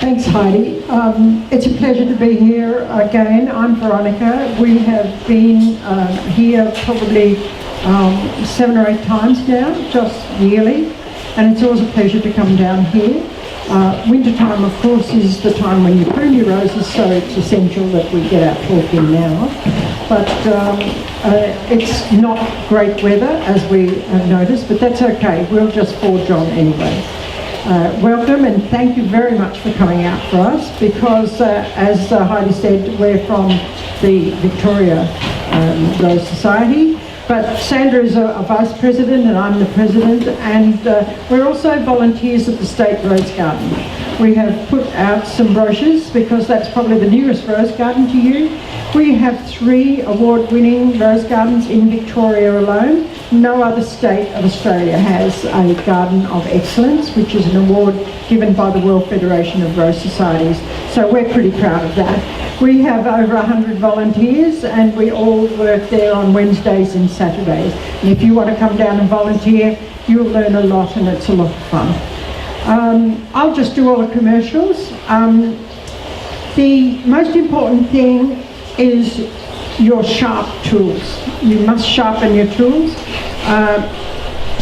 Thanks, Heidi. It's a pleasure to be here again. I'm Veronica. We have been here probably 7 or 8 times now, just yearly, and it's always a pleasure to come down here. Winter time, of course, is the time when you prune your roses, so it's essential that we get our talking now. But it's not great weather, as we have noticed, but that's okay. We'll just forge on anyway. Welcome, and thank you very much for coming out for us, because as Heidi said, we're from the Victoria Rose Society, but Sandra is a vice president and I'm the president, and we're also volunteers at the State Rose Garden. We have put out some brochures because that's probably the nearest rose garden to you. We have 3 award-winning rose gardens in Victoria alone. No other state of Australia has a Garden of Excellence, which is an award given by the World Federation of Rose Societies. So we're pretty proud of that. We have over 100 volunteers, and we all work there on Wednesdays and Saturdays. And if you want to come down and volunteer, you'll learn a lot, and it's a lot of fun. I'll just do all the commercials. The most important thing is your sharp tools. You must sharpen your tools.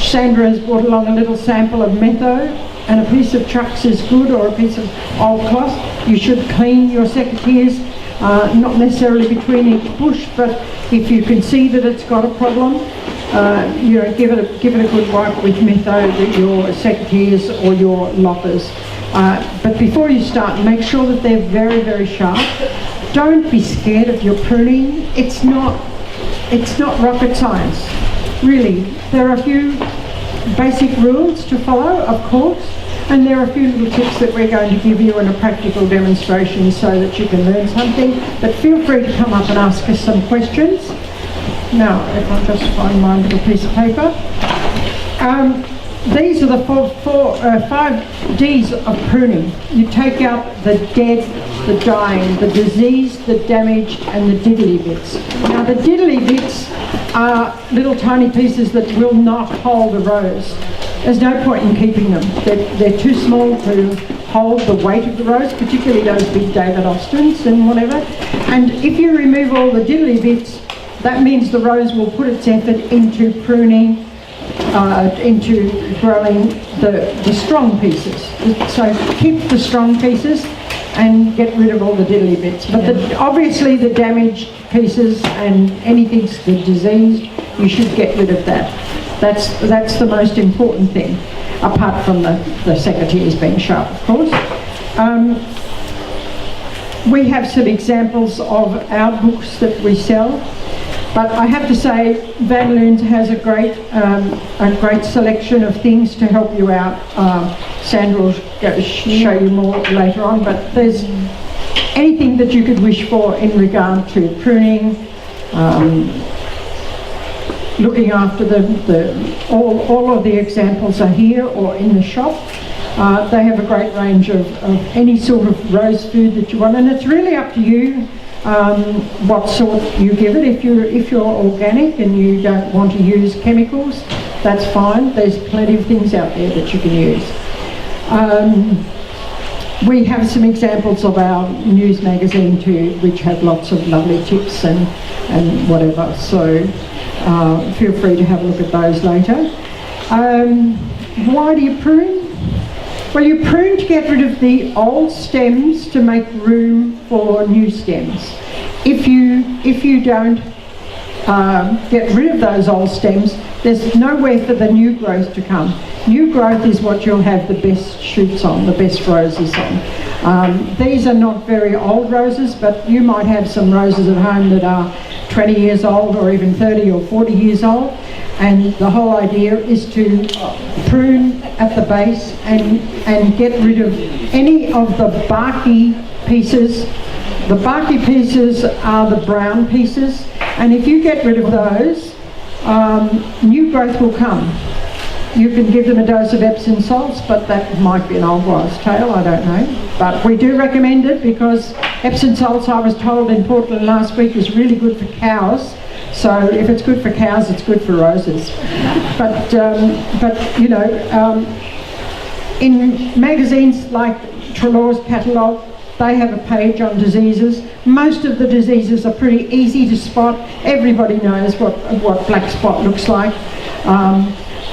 Sandra has brought along a little sample of metho, and a piece of trucks is good, or a piece of old cloth. You should clean your secateurs, not necessarily between each bush, but if you can see that it's got a problem, give it a good wipe with metho with your secateurs or your loppers. But before you start, make sure that they're very, very sharp. Don't be scared of your pruning. It's not rocket science, really. There are a few basic rules to follow, of course, and there are a few little tips that we're going to give you in a practical demonstration so that you can learn something. But feel free to come up and ask us some questions. Now, if I just find my little piece of paper. These are the 5 Ds of pruning. You take out the dead, the dying, the diseased, the damaged, and the diddly bits. Now, the diddly bits are little tiny pieces that will not hold a rose. There's no point in keeping them. They're too small to hold the weight of the rose, particularly those big David Austins and whatever. And if you remove all the diddly bits, that means the rose will put its effort into pruning, into growing the strong pieces. So keep the strong pieces and get rid of all the diddly bits. But obviously the damaged pieces and anything that's diseased, you should get rid of that. That's the most important thing, apart from the secateurs being sharp, of course. We have some examples of our books that we sell. But I have to say, Van Loon's has a great selection of things to help you out. Sandra will show you more later on, but there's anything that you could wish for in regard to pruning, looking after all of the examples are here or in the shop. They have a great range of any sort of rose food that you want, and it's really up to you what sort you give it. If you're organic and you don't want to use chemicals, that's fine. There's plenty of things out there that you can use. We have some examples of our news magazine too, which have lots of lovely tips and whatever, so feel free to have a look at those later. Why do you prune? Well, you prune to get rid of the old stems to make room for new stems. If you don't get rid of those old stems, there's nowhere for the new growth to come. New growth is what you'll have the best shoots on, the best roses on. These are not very old roses, but you might have some roses at home that are 20 years old or even 30 or 40 years old. And the whole idea is to prune at the base and get rid of any of the barky pieces. The barky pieces are the brown pieces, and if you get rid of those, new growth will come. You can give them a dose of Epsom salts, but that might be an old wives' tale, I don't know. But we do recommend it because Epsom salts, I was told in Portland last week, is really good for cows. So if it's good for cows, it's good for roses. But you know, in magazines like Trelaw's catalogue, they have a page on diseases. Most of the diseases are pretty easy to spot. Everybody knows what black spot looks like.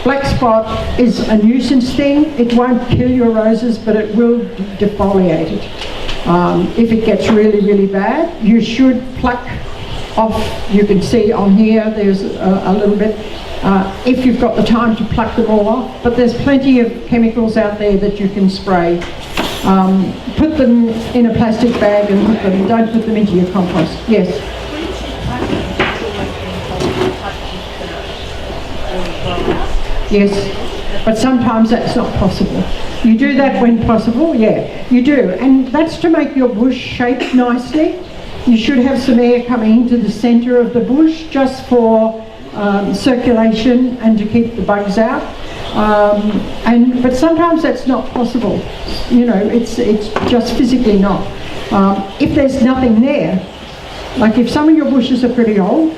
Black spot is a nuisance thing. It won't kill your roses, but it will defoliate it. If it gets really, really bad, you should pluck off. You can see on here there's a little bit. If you've got the time to pluck them all off, but there's plenty of chemicals out there that you can spray. Put them in a plastic bag and don't put them into your compost. Yes? Yes, but sometimes that's not possible. You do that when possible, yeah, you do. And that's to make your bush shape nicely. You should have some air coming into the centre of the bush just for circulation and to keep the bugs out. But sometimes that's not possible. You know, it's just physically not. If there's nothing there, like if some of your bushes are pretty old,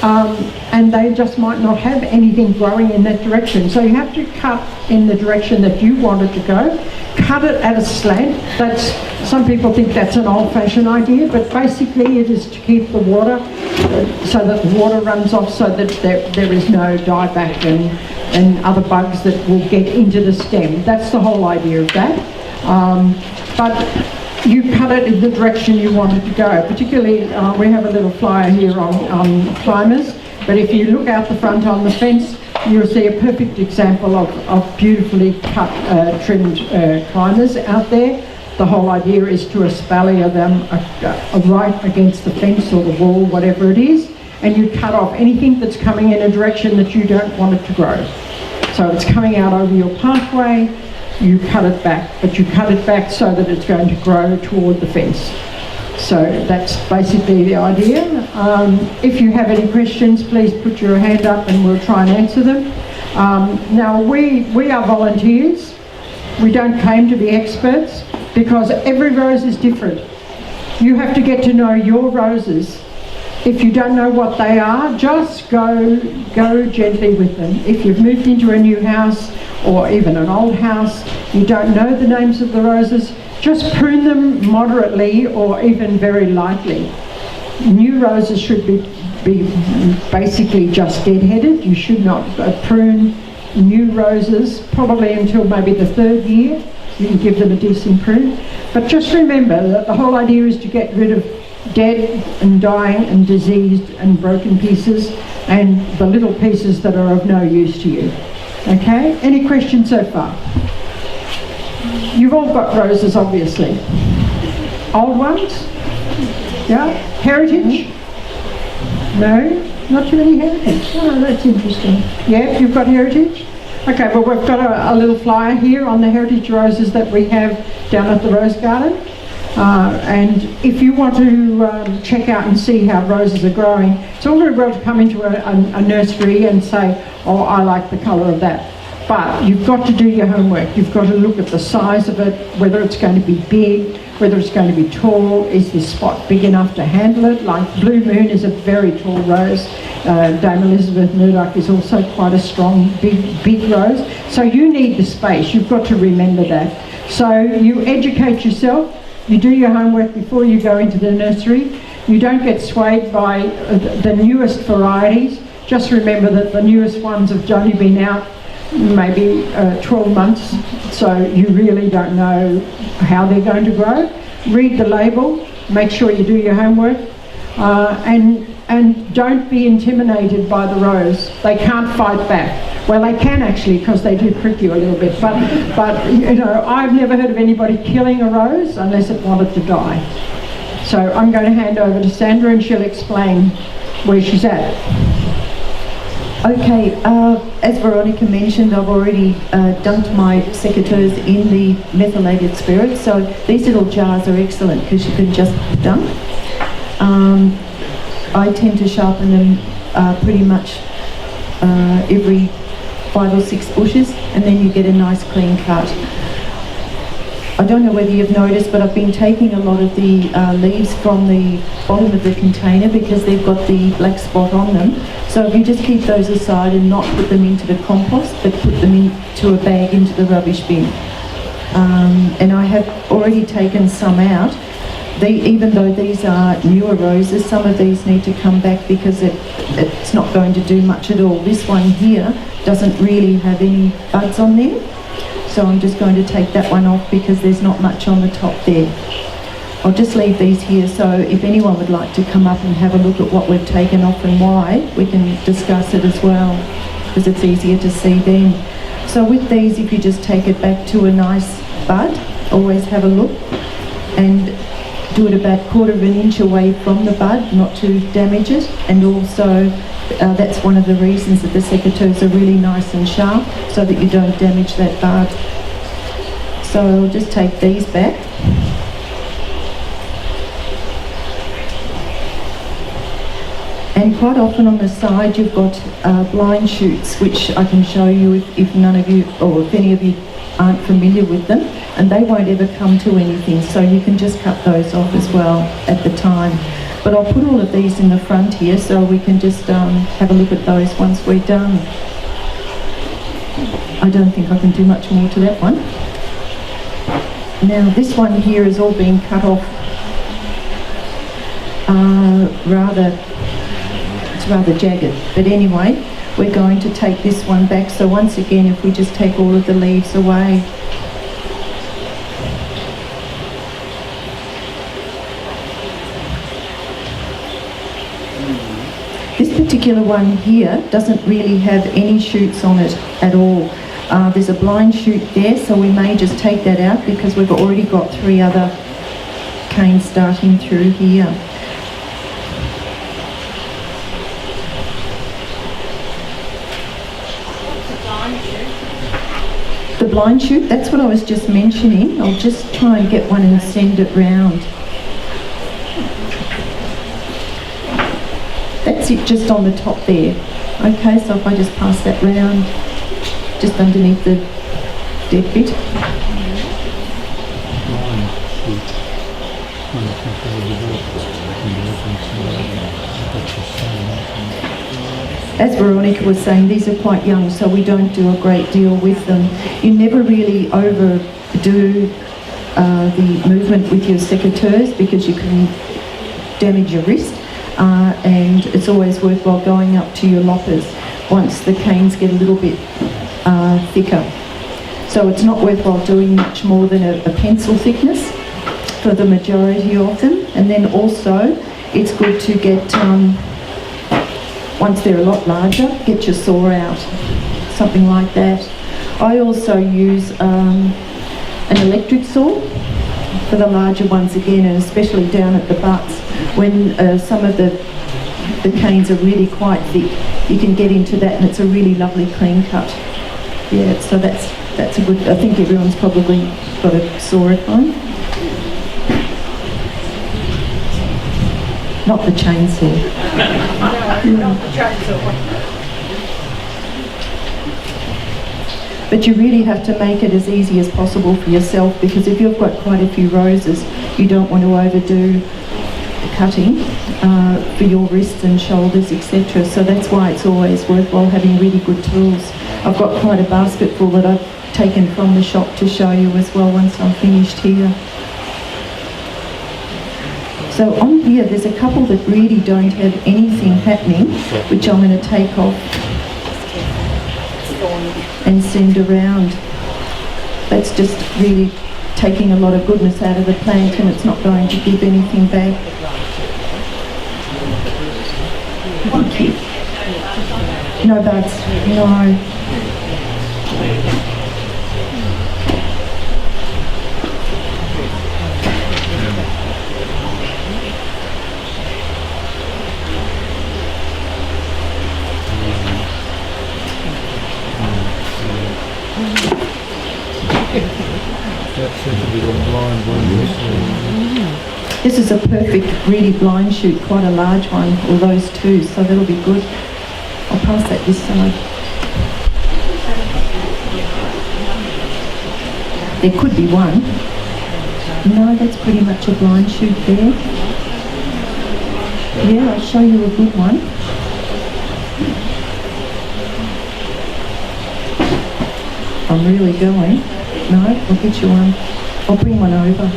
and they just might not have anything growing in that direction. So you have to cut in the direction that you want it to go. Cut it at a slant. Some people think that's an old-fashioned idea, but basically it is to keep the water, so that the water runs off, so that there is no dieback and other bugs that will get into the stem. That's the whole idea of that. But you cut it in the direction you want it to go. Particularly, we have a little flyer here on climbers, but if you look out the front on the fence, you'll see a perfect example of beautifully cut, trimmed climbers out there. The whole idea is to espalier them right against the fence or the wall, whatever it is, and you cut off anything that's coming in a direction that you don't want it to grow. So it's coming out over your pathway, you cut it back, but you cut it back so that it's going to grow toward the fence. So that's basically the idea. If you have any questions, please put your hand up and we'll try and answer them. Now we are volunteers. We don't claim to be experts because every rose is different. You have to get to know your roses. If you don't know what they are, just go gently with them. If you've moved into a new house or even an old house, you don't know the names of the roses, just prune them moderately or even very lightly. New roses should be basically just dead-headed. You should not prune new roses probably until maybe the 3rd year. You can give them a decent prune. But just remember that the whole idea is to get rid of dead and dying and diseased and broken pieces and the little pieces that are of no use to you. Okay? Any questions so far? You've all got roses, obviously. Old ones? Yeah? Heritage? No? Not too many heritage? Oh, that's interesting. Yeah, you've got heritage? Okay, well we've got a little flyer here on the heritage roses that we have down at the Rose Garden. And if you want to check out and see how roses are growing, it's all very well to come into a nursery and say, oh, I like the colour of that. But you've got to do your homework. You've got to look at the size of it, whether it's going to be big, whether it's going to be tall, is the spot big enough to handle it? Like Blue Moon is a very tall rose. Dame Elizabeth Murdoch is also quite a strong, big rose. So you need the space. You've got to remember that. So you educate yourself. You do your homework before you go into the nursery. You don't get swayed by the newest varieties. Just remember that the newest ones have only been out maybe 12 months, so you really don't know how they're going to grow. Read the label, make sure you do your homework, and don't be intimidated by the rose. They can't fight back. Well, they can actually, because they do prick you a little bit, but you know, I've never heard of anybody killing a rose unless it wanted to die. So I'm going to hand over to Sandra and she'll explain where she's at. Okay, as Veronica mentioned, I've already dunked my secateurs in the methylated spirit, so these little jars are excellent because you can just dunk. I tend to sharpen them pretty much every 5 or 6 bushes, and then you get a nice clean cut. I don't know whether you've noticed, but I've been taking a lot of the leaves from the bottom of the container because they've got the black spot on them. So if you just keep those aside and not put them into the compost, but put them into a bag into the rubbish bin. and I have already taken some out. Even though these are newer roses, some of these need to come back because it's not going to do much at all. This one here doesn't really have any buds on them, so I'm just going to take that one off because there's not much on the top there. I'll just leave these here, so if anyone would like to come up and have a look at what we've taken off and why, we can discuss it as well, because it's easier to see then. So with these, if you just take it back to a nice bud, always have a look, and do it about 1/4 inch away from the bud, not to damage it. And also, that's one of the reasons that the secateurs are really nice and sharp, so that you don't damage that bud. So I'll just take these back. And quite often on the side you've got blind shoots, which I can show you if none of you, or if any of you aren't familiar with them, and they won't ever come to anything, so you can just cut those off as well at the time. But I'll put all of these in the front here so we can just have a look at those once we're done. I don't think I can do much more to that one. Now this one here is all being cut off it's rather jagged, but anyway, we're going to take this one back. So once again, if we just take all of the leaves away. This particular one here doesn't really have any shoots on it at all. There's a blind shoot there, so we may just take that out because we've already got 3 other canes starting through here. The blind shoot, that's what I was just mentioning. I'll just try and get one and send it round. That's it, just on the top there. Okay, so if I just pass that round, just underneath the dead bit. As Veronica was saying, these are quite young, so we don't do a great deal with them. You never really overdo the movement with your secateurs because you can damage your wrist, and it's always worthwhile going up to your loppers once the canes get a little bit thicker. So it's not worthwhile doing much more than a pencil thickness for the majority of them. And then also it's good to get, once they're a lot larger, get your saw out, something like that. I also use an electric saw for the larger ones again, and especially down at the butts. When some of the canes are really quite thick, you can get into that and it's a really lovely clean cut. Yeah, so that's a good, I think everyone's probably got a saw at home. Not the chainsaw. No, not the chainsaw. But you really have to make it as easy as possible for yourself, because if you've got quite a few roses, you don't want to overdo the cutting for your wrists and shoulders, etc. So that's why it's always worthwhile having really good tools. I've got quite a basket full that I've taken from the shop to show you as well once I'm finished here. So on here there's a couple that really don't have anything happening, which I'm going to take off and send around. That's just really taking a lot of goodness out of the plant, and it's not going to give anything back. Thank you. No buds, no. This is a perfect, really blind shoot, quite a large one, or those two, so that'll be good. I'll pass that this side. There could be one. No, that's pretty much a blind shoot there. Yeah, I'll show you a good one. I'm really going. No, I'll get you one. I'll bring one over.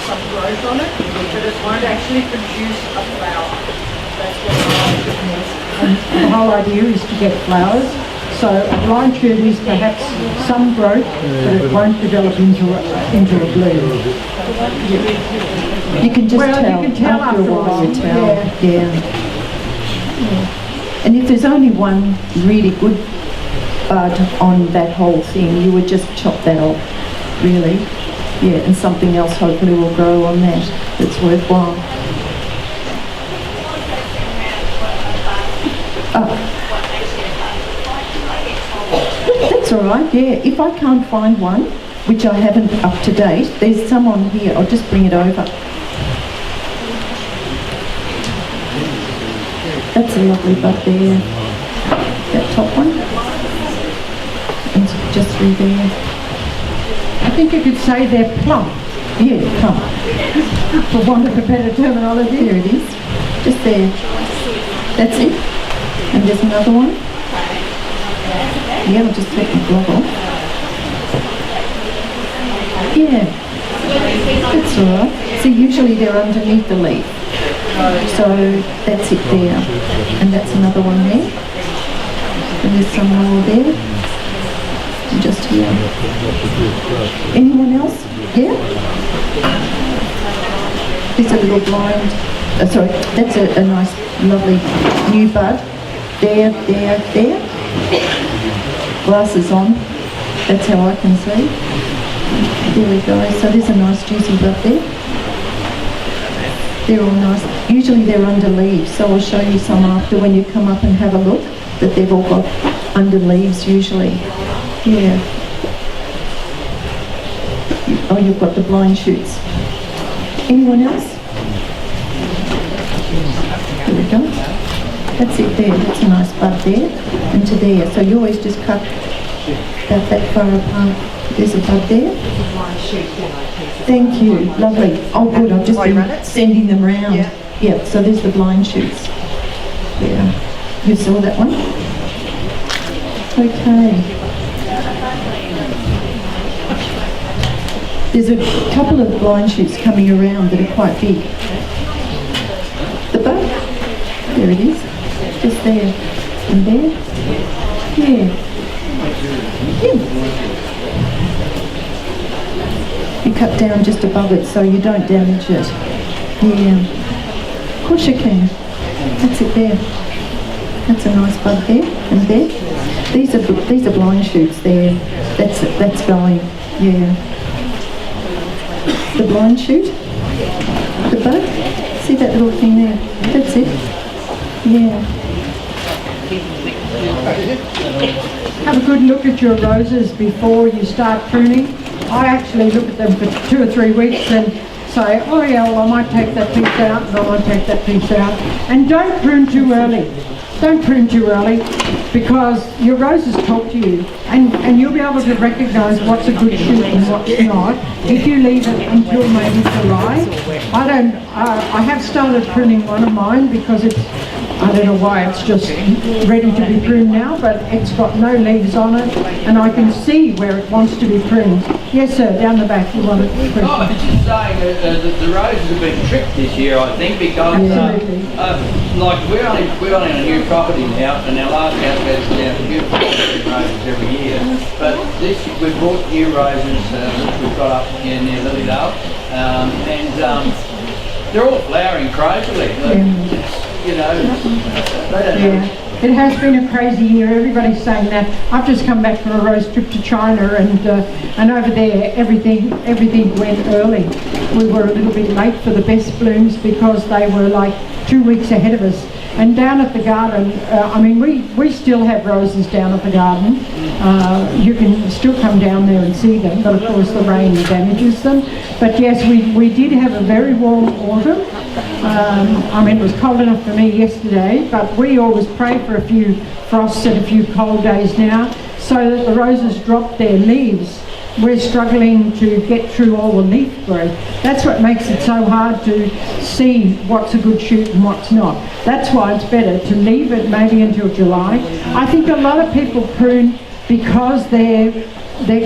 Some growth on it, but it won't actually produce a flower. That's what and the whole idea is to get flowers. So a blind tube is perhaps some growth, but it won't develop into a bloom. You can just Well, tell. you can tell after a while. You tell. Yeah. And if there's only one really good bud on that whole thing, you would just chop that off, really. Yeah, and something else hopefully will grow on that that's worthwhile. That's all right, yeah. If I can't find one, which I haven't up to date, there's some on here. I'll just bring it over. That's a lovely bud there. That top one. And just through there. I think you could say they're plump, Yeah, come. for want of a better terminology. There it is. Just there. That's it. And there's another one. Yeah, I'll just take the glove off. Yeah. That's all right. See, usually they're underneath the leaf. So that's it there. And that's another one there. And there's some more there. And just here. Anyone else? Yeah? There's a little blind. Sorry, that's a nice, lovely new bud. There. Glasses on. That's how I can see. There we go. So there's a nice juicy bud there. They're all nice. Usually they're under leaves, so I'll show you some after when you come up and have a look, that they've all got under leaves usually. Yeah. Oh, you've got the blind shoots. Anyone else? There we go. That's it there. That's a nice bud there and to there. So you always just cut about that far apart. There's a bud there. Thank you. Lovely. Oh, good. I've just been sending them round. Yeah. So there's the blind shoots. Yeah. You saw that one? Okay. There's a couple of blind shoots coming around that are quite big. The bud, there it is, just there and there. Yeah. You cut down just above it so you don't damage it. Yeah. Of course you can. That's it there. That's a nice bud there and there. These are blind shoots there. That's going. Yeah. The blind shoot, the bud, see that little thing there, that's it, yeah. Have a good look at your roses before you start pruning. I actually look at them for 2 or 3 weeks and say, oh yeah, well I might take that piece out and I might take that piece out. And don't prune too early. Don't prune too early because your roses talk to you and you'll be able to recognise what's a good shoot and what's not if you leave it until maybe July. I have started pruning one of mine because I don't know why, it's just ready to be pruned now, but it's got no leaves on it and I can see where it wants to be pruned. Yes sir, down the back you want it pruned. Oh, I was just saying that the roses have been tricked this year, I think, because like we're only on a new property now, and our last house has down beautiful roses every year. But this we've bought new roses which we've got up here near Lilydale, and they're all flowering crazily. You know, they don't know. It has been a crazy year. Everybody's saying that. I've just come back from a rose trip to China, and over there everything went early. We were a little bit late for the best blooms because they were like 2 weeks ahead of us. And down at the garden, I mean, we still have roses down at the garden. You can still come down there and see them, but of course the rain damages them. But yes, we did have a very warm autumn. I mean, it was cold enough for me yesterday, but we always pray for a few frosts and a few cold days now, so that the roses drop their leaves. We're struggling to get through all the leaf growth. That's what makes it so hard to see what's a good shoot and what's not. That's why it's better to leave it maybe until July. I think a lot of people prune because their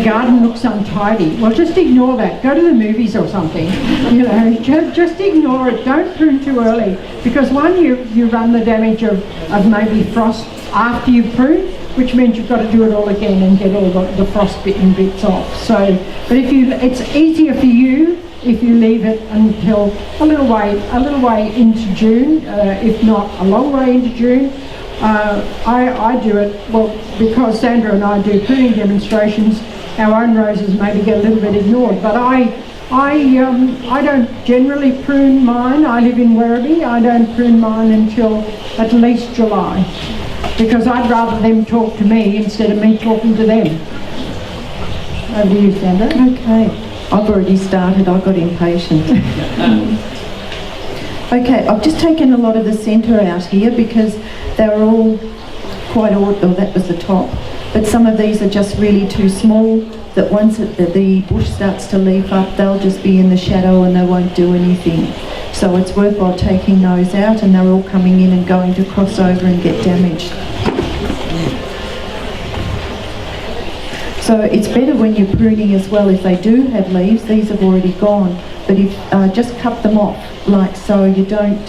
garden looks untidy. Well, just ignore that. Go to the movies or something. You know, just ignore it. Don't prune too early, because one, you run the damage of maybe frost after you prune, which means you've got to do it all again and get all the frost-bitten bits off. So, but it's easier for you if you leave it until a little way into June, if not a long way into June. I do it, well, because Sandra and I do pruning demonstrations, our own roses maybe get a little bit ignored, but I don't generally prune mine. I live in Werribee. I don't prune mine until at least July, because I'd rather them talk to me instead of me talking to them. Over to you, Sandra. Okay, I've already started. I got impatient. Okay, I've just taken a lot of the centre out here because they were all quite odd. Oh, that was the top. But some of these are just really too small, that once the bush starts to leaf up, they'll just be in the shadow and they won't do anything. So it's worthwhile taking those out, and they're all coming in and going to cross over and get damaged. So it's better when you're pruning as well, if they do have leaves. These have already gone, but if just cut them off like so. You don't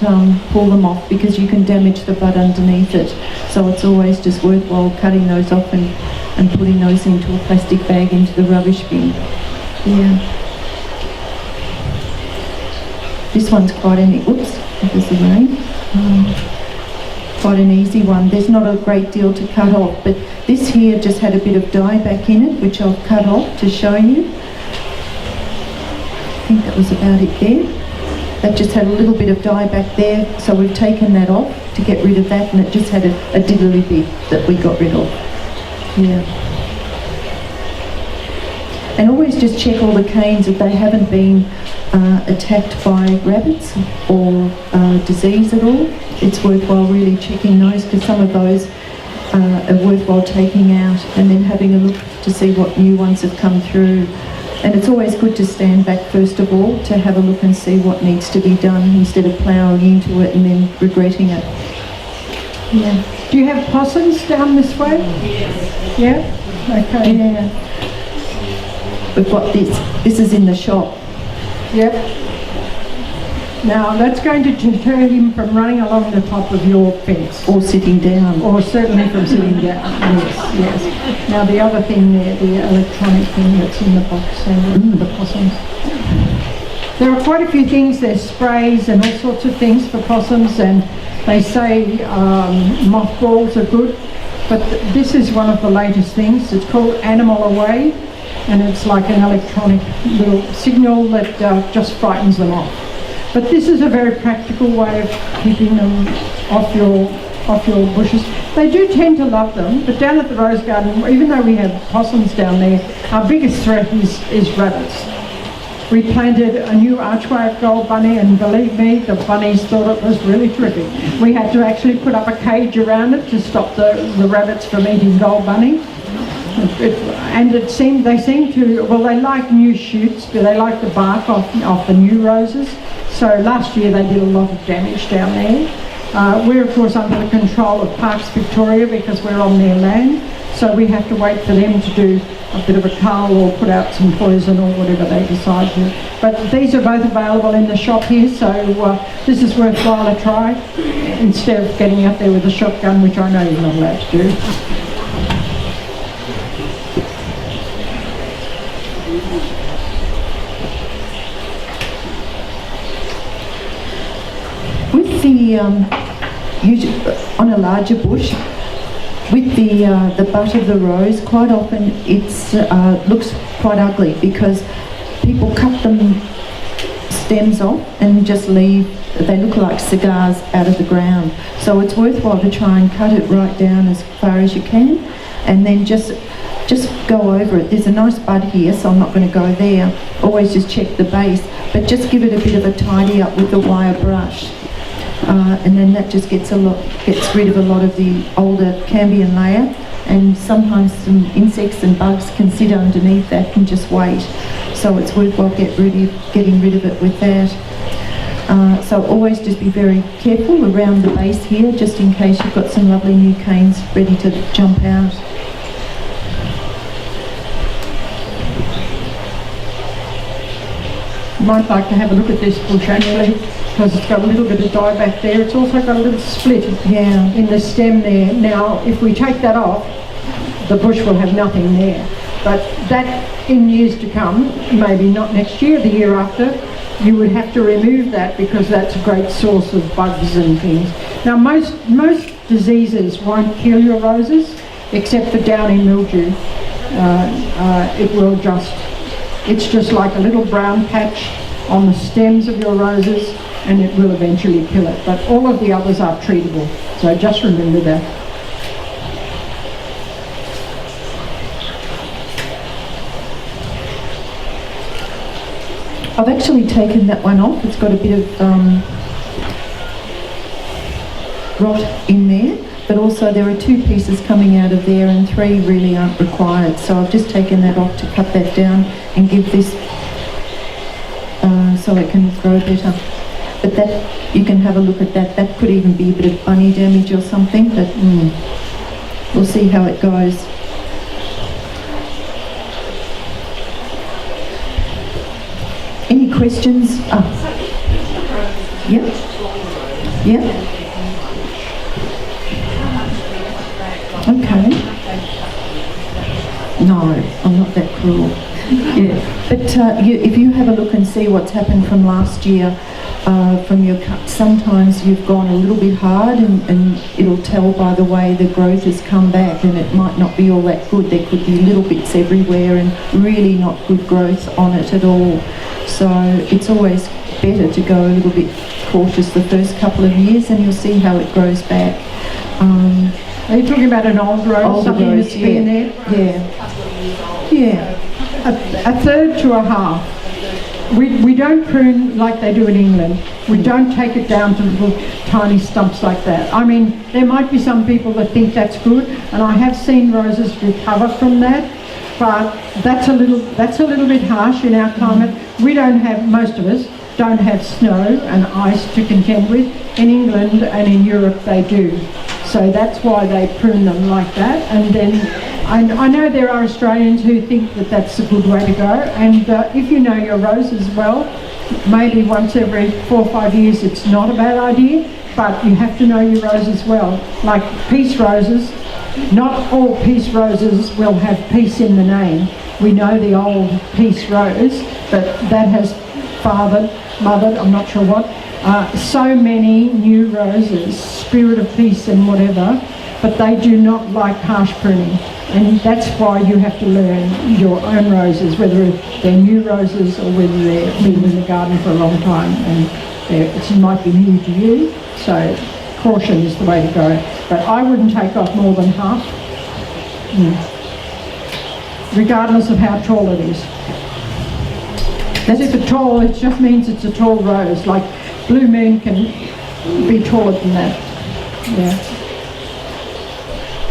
pull them off, because you can damage the bud underneath it. So it's always just worthwhile cutting those off and putting those into a plastic bag into the rubbish bin. Yeah. This one's quite an, oops, there's the rain. Quite an easy one. There's not a great deal to cut off, but this here just had a bit of dye back in it, which I've cut off to show you. I think that was about it there. That just had a little bit of dye back there, so we've taken that off to get rid of that, and it just had a diddly bit that we got rid of. Yeah. And always just check all the canes that they haven't been attacked by rabbits or disease at all. It's worthwhile really checking those, because some of those are worthwhile taking out and then having a look to see what new ones have come through. And it's always good to stand back first of all to have a look and see what needs to be done, instead of ploughing into it and then regretting it. Yeah. Do you have possums down this way? Yes. Yeah? Okay. Yeah. We've got this. This is in the shop. Yep. Now that's going to deter him from running along the top of your fence. Or sitting down. Or certainly from sitting down, yes, yes. Now the other thing there, the electronic thing that's in the box, and the possums. There are quite a few things. There's sprays and all sorts of things for possums, and they say mothballs are good, but this is one of the latest things. It's called Animal Away, and it's like an electronic little signal that just frightens them off. But this is a very practical way of keeping them off your bushes. They do tend to love them, but down at the Rose Garden, even though we have possums down there, our biggest threat is rabbits. We planted a new archway of gold bunny, and believe me, the bunnies thought it was really terrific. We had to actually put up a cage around it to stop the rabbits from eating gold bunny. They seem to, well, they like new shoots, but they like the bark off the new roses. So last year they did a lot of damage down there. We're of course under the control of Parks Victoria because we're on their land, so we have to wait for them to do a bit of a cull or put out some poison or whatever they decide to. But these are both available in the shop here, so this is worthwhile a try, instead of getting out there with a shotgun, which I know you're not allowed to do. With the, on a larger bush, with the butt of the rose, quite often it's looks quite ugly because people cut them stems off and just leave, they look like cigars out of the ground. So it's worthwhile to try and cut it right down as far as you can, and then just go over it. There's a nice bud here, so I'm not going to go there. Always just check the base, but just give it a bit of a tidy up with the wire brush. And then that just gets rid of a lot of the older cambium layer, and sometimes some insects and bugs can sit underneath that and just wait. So it's worthwhile getting rid of it with that. So always just be very careful around the base here, just in case you've got some lovely new canes ready to jump out. You might like to have a look at this bush actually, because it's got a little bit of dieback there. It's also got a little split in the stem there. Now, if we take that off, the bush will have nothing there. But that, in years to come, maybe not next year, the year after, you would have to remove that because that's a great source of bugs and things. Now, most diseases won't kill your roses, except for downy mildew. It's just like a little brown patch on the stems of your roses, and it will eventually kill it. But all of the others are treatable, so just remember that. I've actually taken that one off. It's got a bit of rot in there, but also there are 2 pieces coming out of there and 3 really aren't required. So I've just taken that off to cut that down and give this so it can grow better. But that, you can have a look at that. That could even be a bit of bunny damage or something, but we'll see how it goes. Any questions? Yeah. Yeah. Okay. No, I'm not that cruel. Yeah. But if you have a look and see what's happened from last year, from your cut, sometimes you've gone a little bit hard, and it'll tell by the way the growth has come back, and it might not be all that good. There could be little bits everywhere and really not good growth on it at all. So it's always better to go a little bit cautious the first couple of years, and you'll see how it grows back. Are you talking about an old rose, something that's been there? Yeah. Yeah. A third to a half. We don't prune like they do in England. We don't take it down to little tiny stumps like that. I mean, there might be some people that think that's good, and I have seen roses recover from that, but that's a little bit harsh in our climate. We don't have, most of us don't have snow and ice to contend with. In England and in Europe they do. So that's why they prune them like that. And then I know there are Australians who think that that's a good way to go, and if you know your roses well, maybe once every 4 or 5 years it's not a bad idea, but you have to know your roses well. Like peace roses, not all peace roses will have peace in the name. We know the old peace rose, but that has mothered, I'm not sure what, so many new roses, spirit of peace and whatever, but they do not like harsh pruning. And that's why you have to learn your own roses, whether they're new roses or whether they've been in the garden for a long time and it might be new to you. So caution is the way to go. But I wouldn't take off more than half, regardless of how tall it is. As if it's tall, it just means it's a tall rose. Like Blue Moon can be taller than that. Yeah.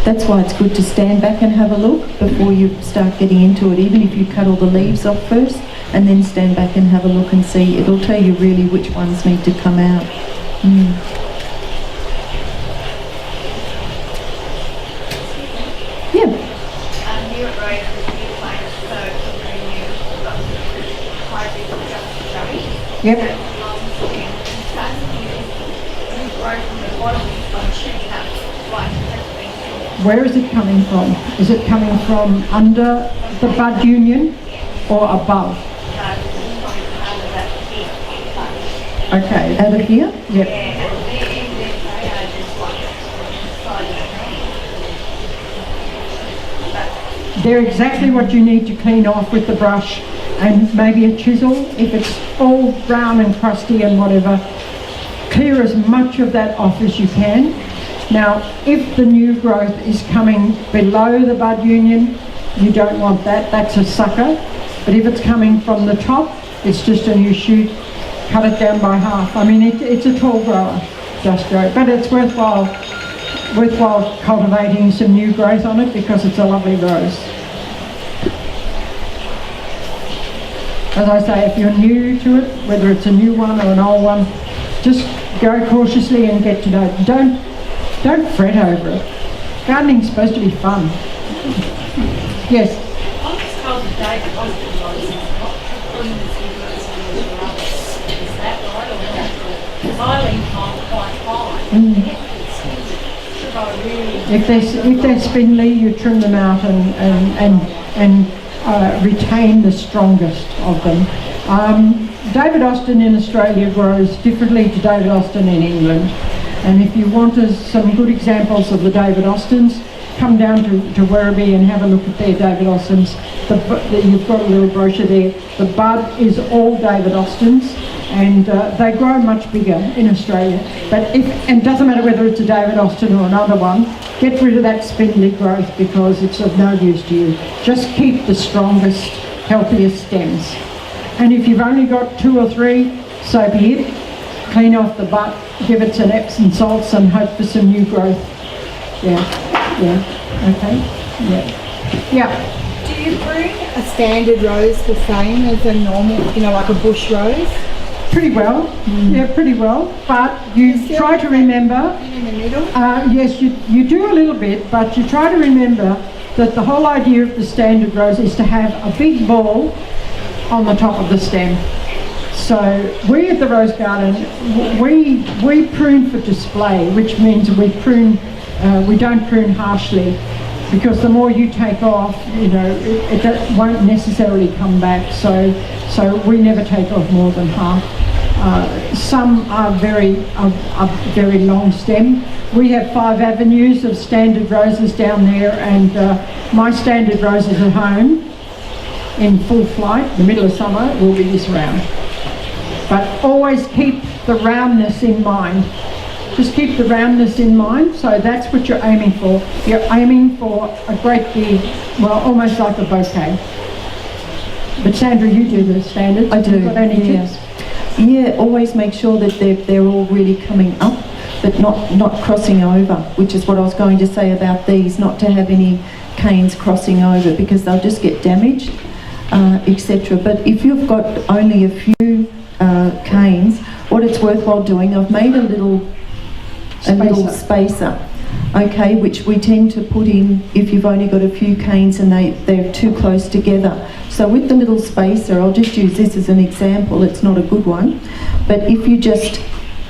That's why it's good to stand back and have a look before you start getting into it. Even if you cut all the leaves off first and then stand back and have a look and see, it'll tell you really which ones need to come out. Yeah. New at Rose is new plants, so very new. We've got hybrid just cherry. Yep. Right from the bottom on shooting up right. Where is it coming from? Is it coming from under the bud union or above? Okay. Out of here? Yep. They're exactly what you need to clean off with the brush and maybe a chisel. If it's all brown and crusty and whatever, clear as much of that off as you can. Now, if the new growth is coming below the bud union, you don't want that, that's a sucker. But if it's coming from the top, it's just a new shoot, cut it down by half. I mean, it's a tall grower, just grow, but it's worthwhile worthwhile cultivating some new growth on it because it's a lovely rose. As I say, if you're new to it, whether it's a new one or an old one, just go cautiously and get to know it. Don't fret over it. Gardening's supposed to be fun. Yes. On this called the David Austin roses, not pruning the fingers and the others. Is that right or not? Because I lean quite fine. Should I really? If they're spindly, you trim them out and retain the strongest of them. David Austin in Australia grows differently to David Austin in England. And if you want some good examples of the David Austins, come down to Werribee and have a look at their David Austins. You've got a little brochure there. The bud is all David Austins, and they grow much bigger in Australia. And it doesn't matter whether it's a David Austin or another one, get rid of that spindly growth because it's of no use to you. Just keep the strongest, healthiest stems. And if you've only got 2 or 3, so be it. Clean off the butt, give it some Epsom salts and hope for some new growth. Yeah, okay, yeah. Do you prune a standard rose the same as a normal, like a bush rose? Pretty well, yeah, pretty well. But you try to remember, In the middle? yes, you do a little bit, but you try to remember that the whole idea of the standard rose is to have a big ball on the top of the stem. So we at the Rose Garden, we prune for display, which means we don't prune harshly, because the more you take off, it won't necessarily come back. So we never take off more than half. Some are very long stem. We have 5 avenues of standard roses down there, and my standard roses at home in full flight, the middle of summer, will be this round. But always keep the roundness in mind. Just keep the roundness in mind, so that's what you're aiming for. You're aiming for a great big, almost like a bouquet. But Sandra, you do the standards. I do, Got any tips? Yeah, always make sure that they're all really coming up, but not crossing over, which is what I was going to say about these, not to have any canes crossing over because they'll just get damaged, etc. But if you've got only a few canes, what it's worthwhile doing, I've made a little spacer, okay, which we tend to put in if you've only got a few canes and they're too close together. So with the little spacer, I'll just use this as an example, it's not a good one, but if you just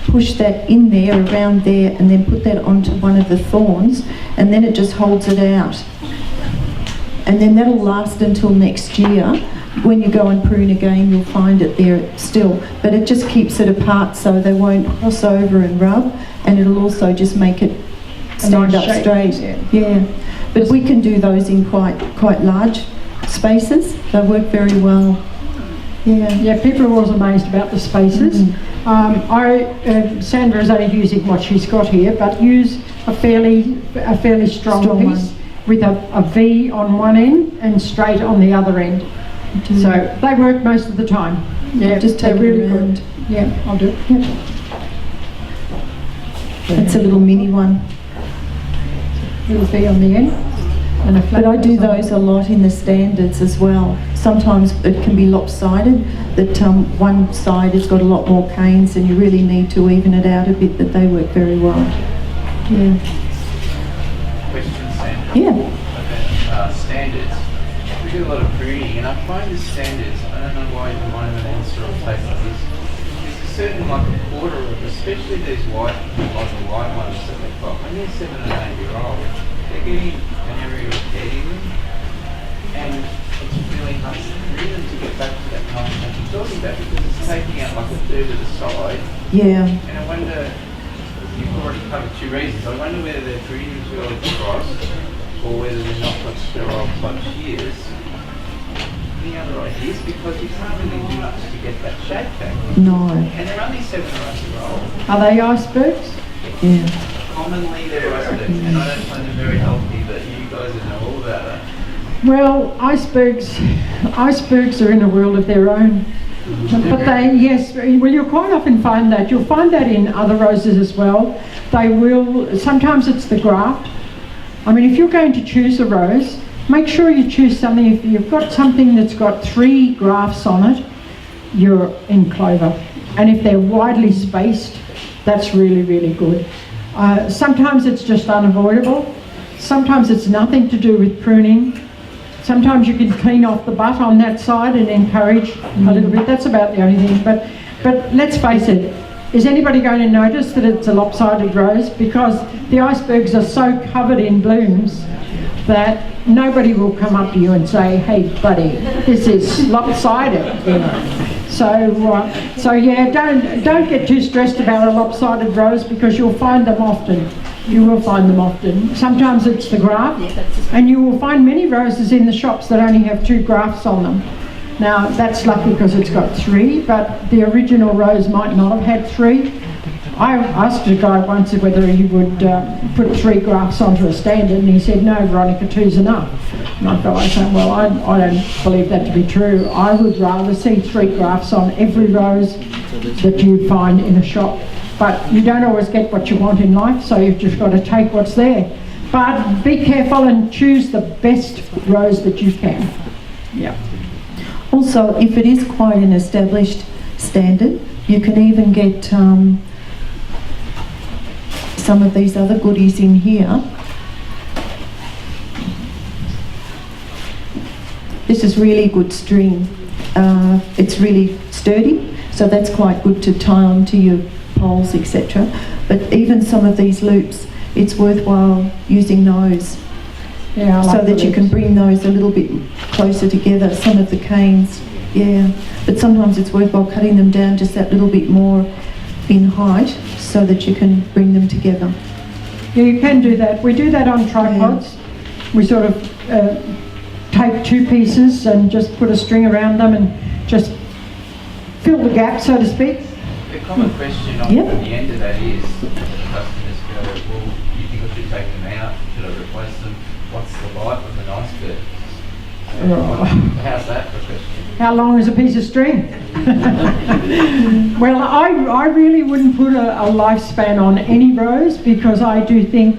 push that in there, around there, and then put that onto one of the thorns, and then it just holds it out. And then that'll last until next year. When you go and prune again, you'll find it there still, but it just keeps it apart so they won't cross over and rub, and it'll also just make it stand up straight. Yeah. But we can do those in quite large spaces. They work very well. Yeah, people are always amazed about the spaces. Sandra is only using what she's got here, but use a fairly strong piece one with a V on one end and straight on the other end. So they work most of the time. Yeah, just take they're really around. good. Yeah, I'll do it. Yep. That's a little mini one. Little V on the end. And a flat But I do piece on those a lot in the standards as well. Sometimes it can be lopsided, that one side has got a lot more canes and you really need to even it out a bit, but they work very well. Yeah. Question, Sandra. Yeah. About standards. We do a lot of pruning, and I find the standards, I don't know why you want an answer or take like this. There's a certain, like a quarter of, especially these white ones that we've got, when they're 7 and 8 year old, they're getting an area of dead in them, and it's really hard for them to get back to that kind that you're talking about, because it's taking out like a third of the side. Yeah. And I wonder, you've already covered 2 reasons. I wonder whether they're breeding too early crossed, or whether they're not got sterile club shears. Any other ideas? Because you can't really do much to get that shape back. No. And they're only 7 or 8 year old. Are they icebergs? Yeah. Commonly they're icebergs, and I don't find them very healthy, but you guys know all about it. Well, icebergs are in a world of their own. But they, yes, well, you'll quite often find that. You'll find that in other roses as well. They will, sometimes it's the graft. I mean, if you're going to choose a rose, make sure you choose something. If you've got something that's got 3 grafts on it, you're in clover. And if they're widely spaced, that's really, really good. Sometimes it's just unavoidable. Sometimes it's nothing to do with pruning. Sometimes you can clean off the butt on that side and encourage a little bit. That's about the only thing. But let's face it, is anybody going to notice that it's a lopsided rose? Because the icebergs are so covered in blooms that nobody will come up to you and say, hey buddy, this is lopsided, you know. So yeah, don't get too stressed about a lopsided rose, because you'll find them often. You will find them often. Sometimes it's the graft, and you will find many roses in the shops that only have 2 grafts on them. Now that's lucky because it's got 3, but the original rose might not have had 3. I asked a guy once whether he would put 3 grafts onto a standard, and he said, no, Veronica, 2's enough. And I felt like saying, well, I don't believe that to be true. I would rather see 3 grafts on every rose that you find in a shop. But you don't always get what you want in life, so you've just got to take what's there. But be careful and choose the best rose that you can. Yeah. Also, if it is quite an established standard, you can even get some of these other goodies in here. This is really good string. It's really sturdy, so that's quite good to tie onto your poles, etc. But even some of these loops, it's worthwhile using those. Yeah, so that you can bring those a little bit closer together, some of the canes, yeah. But sometimes it's worthwhile cutting them down just that little bit more in height so that you can bring them together. Yeah, you can do that. We do that on tripods. Yeah. We sort of take 2 pieces and just put a string around them and just fill the gap, so to speak. The common question on the end of that is, customers go, well, because you take them out, should I replace them? What's the life of an iceberg? How's that for a question? How long is a piece of string? Well, I really wouldn't put a lifespan on any rose, because I do think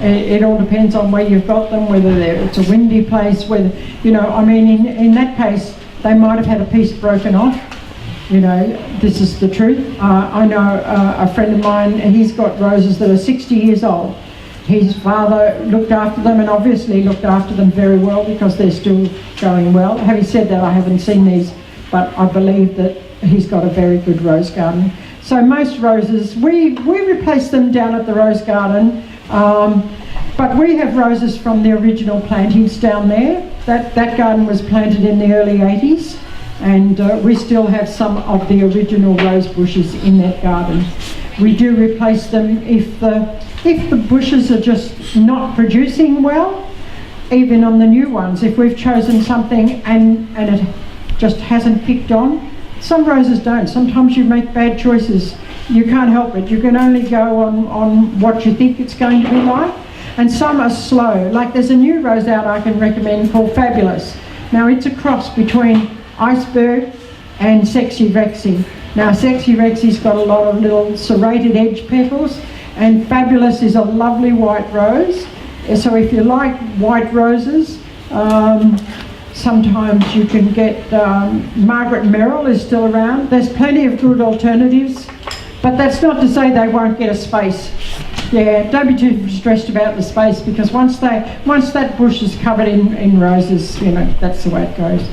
it all depends on where you've got them, whether it's a windy place, whether, you know, I mean, in that case, they might have had a piece broken off. You know, this is the truth. I know a friend of mine, he's got roses that are 60 years old. His father looked after them, and obviously looked after them very well, because they're still going well. Having said that, I haven't seen these, but I believe that he's got a very good rose garden. So most roses, we replace them down at the rose garden, but we have roses from the original plantings down there. That garden was planted in the early 80s, and we still have some of the original rose bushes in that garden. We do replace them if the bushes are just not producing well, even on the new ones. If we've chosen something and it just hasn't kicked on. Some roses don't. Sometimes you make bad choices. You can't help it. You can only go on what you think it's going to be like. And some are slow. Like there's a new rose out I can recommend called Fabulous. Now it's a cross between Iceberg and Sexy Rexy. Now Sexy Rexy's got a lot of little serrated edge petals, and Fabulous is a lovely white rose. So if you like white roses, sometimes you can get, Margaret Merrill is still around. There's plenty of good alternatives, but that's not to say they won't get a space. Yeah, don't be too stressed about the space, because once that bush is covered in roses, you know, that's the way it goes.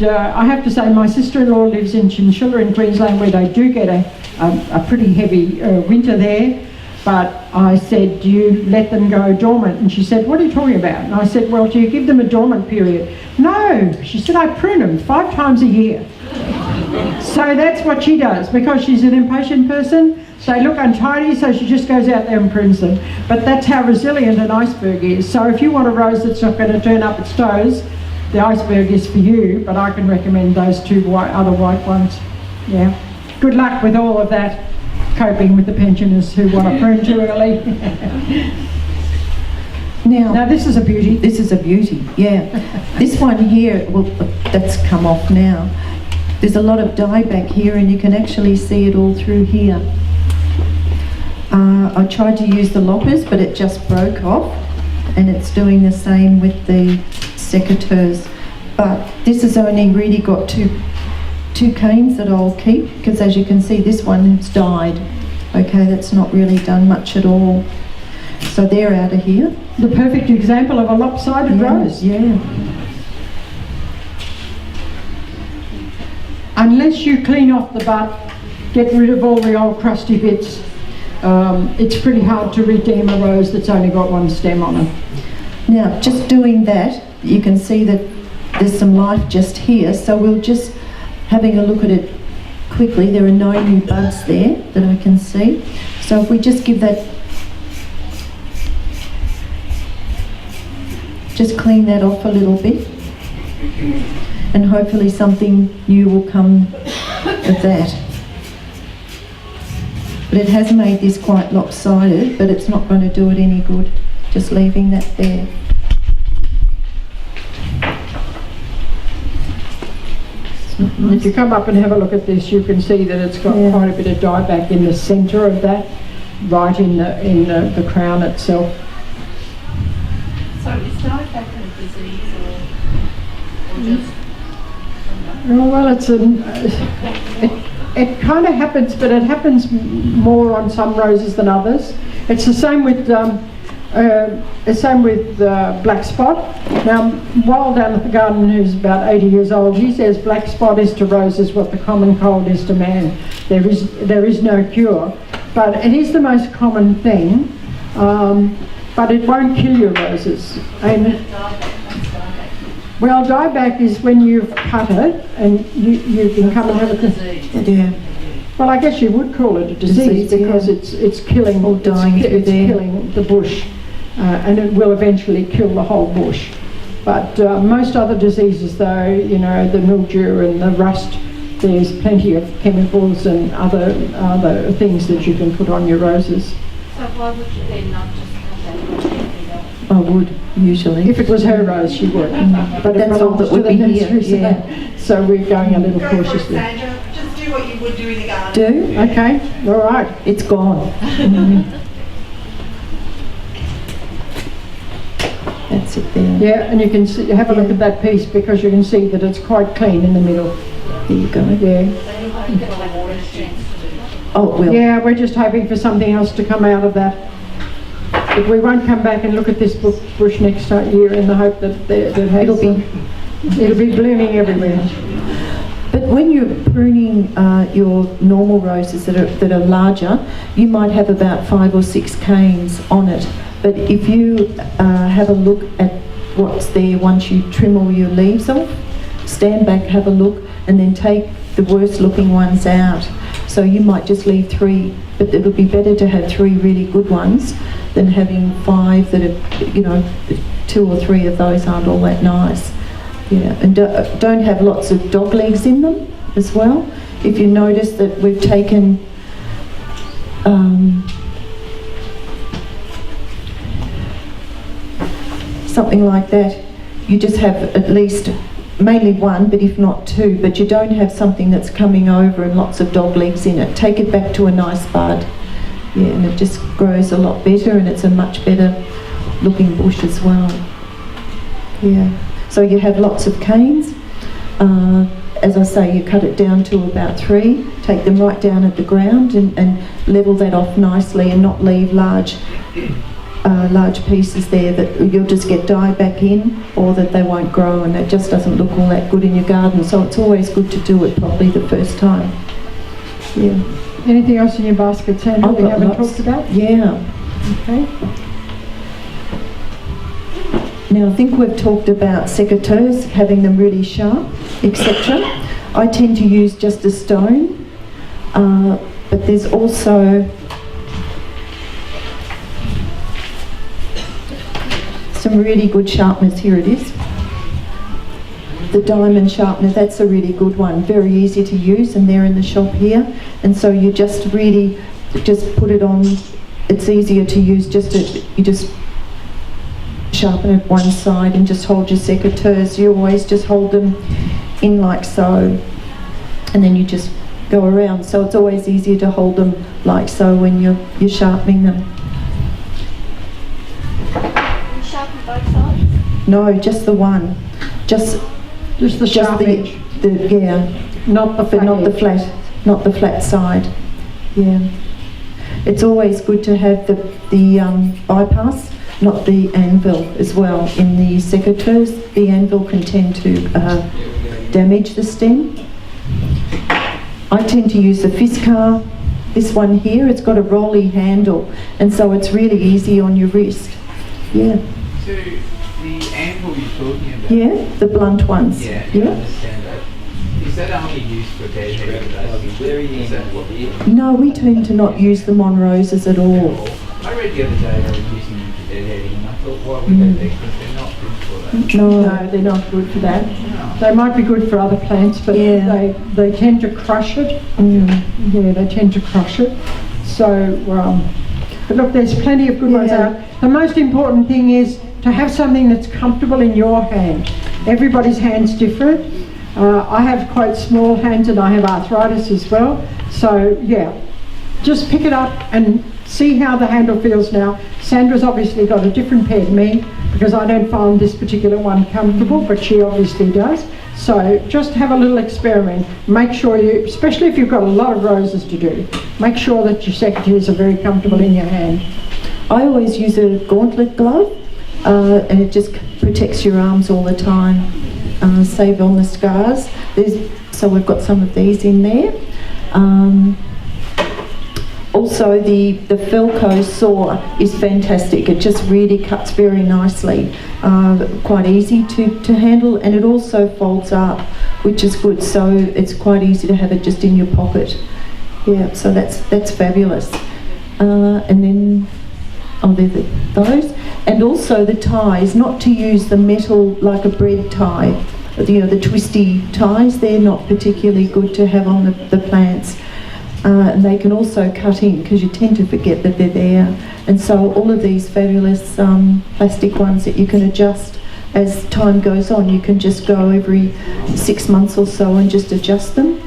I have to say, my sister-in-law lives in Chinchilla in Queensland, where they do get a pretty heavy winter there. But I said, do you let them go dormant? And she said, what are you talking about? And I said, well, do you give them a dormant period? No, she said, I prune them 5 times a year. So that's what she does, because she's an impatient person. They look untidy, so she just goes out there and prunes them. But that's how resilient an iceberg is. So if you want a rose that's not going to turn up its toes, the iceberg is for you, but I can recommend those 2 other white ones. Yeah. Good luck with all of that, coping with the pensioners who want to prune too early. Now this is a beauty. This is a beauty, yeah. This one here, well, that's come off now. There's a lot of dye back here, and you can actually see it all through here. I tried to use the loppers, but it just broke off, and it's doing the same with the secateurs. But this has only really got two canes that I'll keep, because as you can see, this one's died. Okay, that's not really done much at all. So they're out of here. The perfect example of a lopsided rose. Yeah. Unless you clean off the bud, get rid of all the old crusty bits, it's pretty hard to redeem a rose that's only got one stem on it. Now, just doing that, you can see that there's some life just here, so we'll just having a look at it quickly. There are no new buds there that I can see. So if we just give that, just clean that off a little bit, and hopefully something new will come of that. But it has made this quite lopsided, but it's not going to do it any good, just leaving that there. If you come up and have a look at this, you can see that it's got quite a bit of dye back in the centre of that, right in the crown itself. So is dieback a disease or just? Oh, well, it kind of happens, but it happens more on some roses than others. It's the same with black spot. Now, Wild down at the garden, who's about 80 years old, she says black spot is to roses what the common cold is to man. There is no cure, but it is the most common thing. But it won't kill your roses. And well, dieback is when you've cut it and you can come and have a Yeah. Well, I guess you would call it a disease because it's killing or dying it's killing the bush, and it will eventually kill the whole bush. But most other diseases, though, you know, the mildew and the rust, there's plenty of chemicals and other things that you can put on your roses. So why would you then not just cut that completely off? I would, usually. If it was her rose, she would. But it That's all that belongs to would the be here, nursery, yeah. so we're going a little Go for it, cautiously. Sandra. Just do what you would do in the garden. Do? Okay, all right. It's gone. That's it there. Yeah, and you can see, have a look at that piece because you can see that it's quite clean in the middle. There you go. Yeah. Oh, well. Yeah, we're just hoping for something else to come out of that. But we won't come back and look at this bush next year in the hope that it'll be blooming everywhere. But when you're pruning your normal roses that are larger, you might have about 5 or 6 canes on it. But if you have a look at what's there once you trim all your leaves off, stand back, have a look, and then take the worst looking ones out. So you might just leave 3, but it would be better to have 3 really good ones than having 5 that are, you know, 2 or 3 of those aren't all that nice. Yeah, and don't have lots of dog legs in them as well. If you notice that we've taken something like that, you just have at least mainly 1, but if not 2, but you don't have something that's coming over and lots of dog legs in it. Take it back to a nice bud. Yeah, and it just grows a lot better, and it's a much better looking bush as well. Yeah. So you have lots of canes. As I say, you cut it down to about 3, take them right down at the ground and level that off nicely, and not leave large pieces there that you'll just get dye back in, or that they won't grow, and it just doesn't look all that good in your garden. So it's always good to do it properly the first time. Yeah. Anything else in your basket, Sandra, we haven't lots. talked about? Yeah. Okay. Now I think we've talked about secateurs, having them really sharp, etc. I tend to use just a stone, but there's also some really good sharpeners. Here it is. The diamond sharpener, that's a really good one, very easy to use, and they're in the shop here. And so you just really just put it on, it's easier to use, you just sharpen it one side and just hold your secateurs. You always just hold them in like so, and then you just go around. So it's always easier to hold them like so when you're sharpening them. You sharpen both sides? No, just the one. Just Just the sharp edge, yeah. not the But not the flat flat, not the flat side. Yeah. It's always good to have the bypass, not the anvil as well. In the secateurs, the anvil can tend to damage the stem. I tend to use the Fiskar. This one here, it's got a rolly handle, and so it's really easy on your wrist. Yeah. So the anvil you're talking about, Yeah, the blunt ones. yeah, I Yeah. understand that. Is that only used for deadheading basically? Is that what it is? No, we tend to not use them on roses at all. I read the other day they were using them for deadheading and I thought, why would they be? Because they're not good for that. No. No, they're not good for that. They might be good for other plants, but Yeah. they tend to crush it. Mm. Yeah, they tend to crush it. So, but look, there's plenty of good ones Yeah. out. The most important thing is to have something that's comfortable in your hand. Everybody's hand's different. I have quite small hands and I have arthritis as well. So, yeah, just pick it up and see how the handle feels now. Sandra's obviously got a different pair to me because I don't find this particular one comfortable, but she obviously does. So just have a little experiment. Make sure you, especially if you've got a lot of roses to do, make sure that your secateurs are very comfortable in your hand. I always use a gauntlet glove, and it just protects your arms all the time. Save on the scars. So we've got some of these in there. Also the Felco saw is fantastic. It just really cuts very nicely. Quite easy to handle, and it also folds up, which is good. So it's quite easy to have it just in your pocket. Yeah, so that's fabulous. And then those, and also the ties. Not to use the metal like a bread tie. The twisty ties. They're not particularly good to have on the plants. And they can also cut in because you tend to forget that they're there. And so all of these fabulous plastic ones that you can adjust as time goes on. You can just go every 6 months or so and just adjust them,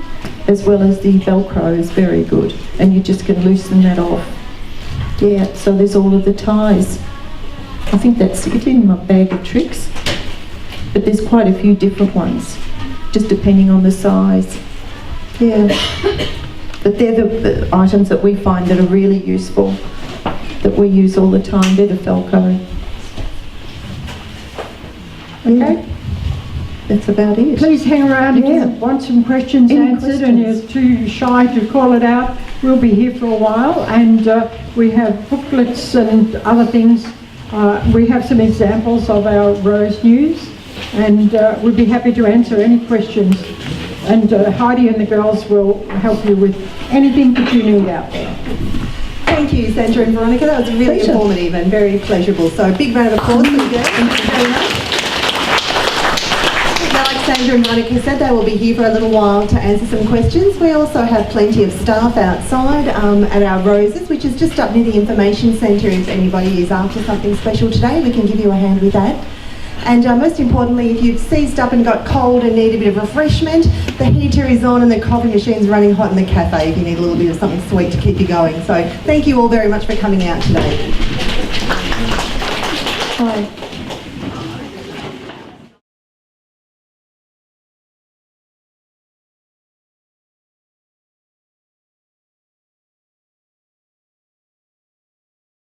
as well as the Velcro is very good, and you just can loosen that off. Yeah, so there's all of the ties. I think that's it in my bag of tricks, but there's quite a few different ones, just depending on the size. Yeah. But they're the items that we find that are really useful, that we use all the time. They're the Felco. Okay, that's about it. Please hang around if you want some questions answered and you're too shy to call it out. We'll be here for a while, and we have booklets and other things. We have some examples of our rose news, and we'd be happy to answer any questions. And Heidi and the girls will help you with anything that you need out there. Thank you, Sandra and Veronica. That was really Pleasure. informative and very pleasurable. So a big round of applause for the girls. Thank you very much. Now, like Sandra and Veronica said, they will be here for a little while to answer some questions. We also have plenty of staff outside at our roses, which is just up near the information centre. If anybody is after something special today, we can give you a hand with that. And most importantly, if you've seized up and got cold and need a bit of refreshment, the heater is on and the coffee machine's running hot in the cafe if you need a little bit of something sweet to keep you going. So thank you all very much for coming out today. Hi.